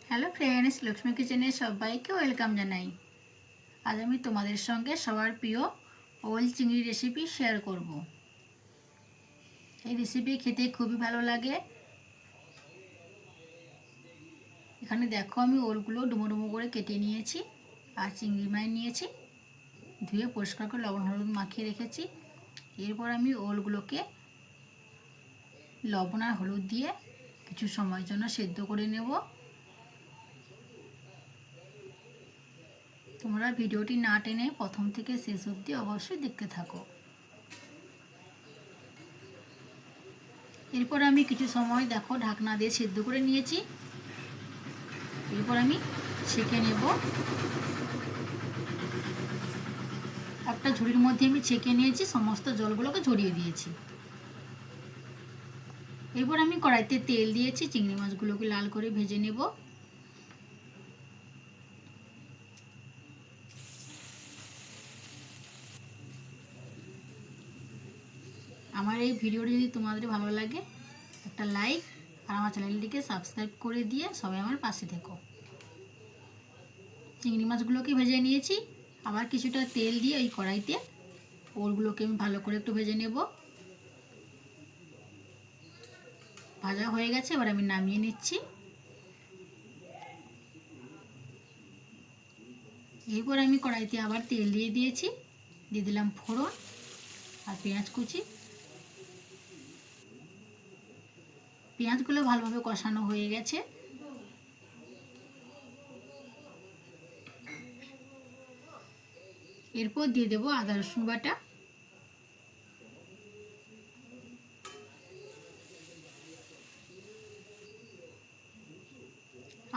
Hello friends, Lakshmi কিচেনে সবাইকে welcome জানাই। আজ আমি তোমাদের সঙ্গে সবার প্রিয় ওল চিংড়ি রেসিপি শেয়ার করব। এই রেসিপি খেতে খুবই ভালো লাগে। এখানে দেখো আমি ওলগুলো ডুমো ডুমো করে কেটে নিয়েছি আর চিংড়ি মাছ নিয়েছি, ধুয়ে পরিষ্কার করে লবণ হলুদ মাখিয়ে রেখেছি। এরপর আমি ওলগুলোকে লবণ আর হলুদ দিয়ে কিছু সময়ের জন্য সেদ্ধ করে নেব। তোমরা ভিডিওটি না টেনে প্রথম থেকে শেষ অবধি অবশ্যই দেখতে থাকো। এরপর আমি কিছু সময় দেখো ঢাকনা দিয়ে সেদ্ধ করে নিয়েছি। এরপর আমি ছেঁকে নেব। একটা ঝুড়ির মধ্যে আমি ছেঁকে নিয়েছি, সমস্ত জলগুলোকে ঝরিয়ে দিয়েছি। এরপর আমি কড়াইতে তেল দিয়েছি, চিংড়ি মাছগুলোকে লাল করে ভেজে নেব। আমার এই ভিডিওটি যদি তোমাদের ভালো লাগে একটা লাইক আর আমার চ্যানেলটিকে সাবস্ক্রাইব করে দিয়ে সবাই আমার পাশে থেকো। চিংড়ি মাছগুলোকে ভেজে নিয়েছি। আবার কিছুটা তেল দিয়ে ওই কড়াইতে ওলগুলোকে আমি ভালো করে একটু ভেজে নেব। ভাজা হয়ে গেছে, এবার আমি নামিয়ে নিচ্ছি। এরপর আমি কড়াইতে আবার তেল দিয়ে দিয়েছি, দিয়ে দিলাম ফোড়ন আর পেঁয়াজ কুচি। পেঁয়াজগুলো ভালোভাবে কষানো হয়ে গেছে। এরপর দিয়ে দেবো আদা রসুন বাটা।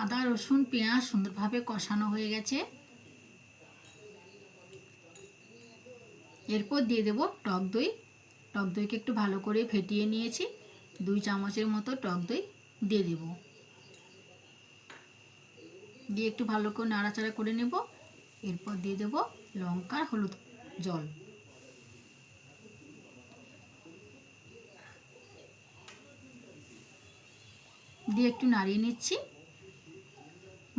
আদা রসুন পেঁয়াজ সুন্দরভাবে কষানো হয়ে গেছে। এরপর দিয়ে দেবো টক দই। টক দইকে একটু ভালো করে ফেটিয়ে নিয়েছি, 2 চামচের মতো টক দই দিয়ে দেব। দিয়ে একটু ভালো করে নাড়াচাড়া করে নেব। এরপর দিয়ে দেব লঙ্কা হলুদ জল। দিয়ে একটু নাড়িয়ে নিচ্ছি।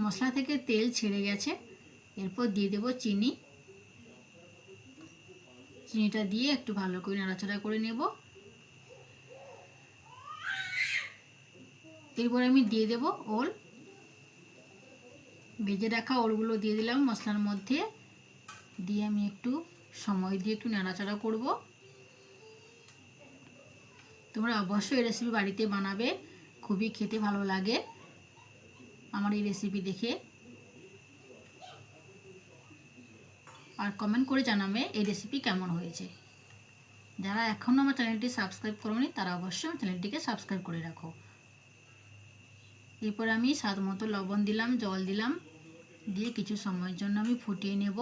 মশলা থেকে তেল ছেড়ে গেছে। এরপর দিয়ে দেব চিনি। চিনিটা দিয়ে একটু ভালো করে নাড়াচাড়া করে নেব। এরপর আমি দিয়ে দেব ওল। ভেজে রাখা ওলগুলো দিয়ে দিলাম মশলার মধ্যে। দিয়ে আমি একটু সময় দিয়ে একটু নাড়াচাড়া করব। তোমরা অবশ্যই এই রেসিপি বাড়িতে বানাবে, খুবই খেতে ভালো লাগে আমার এই রেসিপি দেখে। আর কমেন্ট করে জানাবে এই রেসিপি কেমন হয়েছে। যারা এখনও আমার চ্যানেলটি সাবস্ক্রাইব করোনি তারা অবশ্যই আমার চ্যানেলটিকে সাবস্ক্রাইব করে রাখো। এরপর আমি স্বাদ মতো লবণ দিলাম, জল দিলাম, দিয়ে কিছু সময়ের জন্য আমি ফুটিয়ে নেব।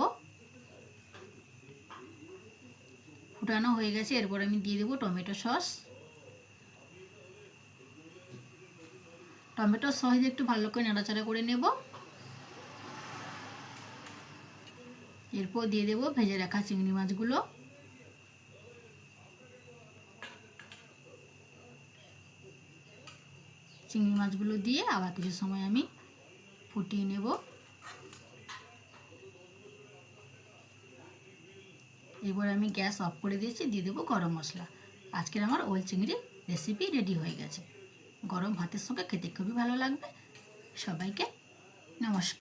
ফুটানো হয়ে গেছে। এরপর আমি দিয়ে দেবো টমেটো সস। টমেটো সস দিয়ে একটু ভালো করে নাড়াচাড়া করে নেব। এরপর দিয়ে দেবো ভেজে রাখা চিংড়ি মাছগুলো। চিংড়ি মাছগুলো দিয়ে আবার কিছু সময় আমি ফুটিয়ে নেব। এবার আমি গ্যাস অফ করে দিয়েছি, দিয়ে দেবো গরম মশলা। আজকের আমার ওল চিংড়ি রেসিপি রেডি হয়ে গেছে। গরম ভাতের সঙ্গে খেতে খুবই ভালো লাগবে। সবাইকে নমস্কার।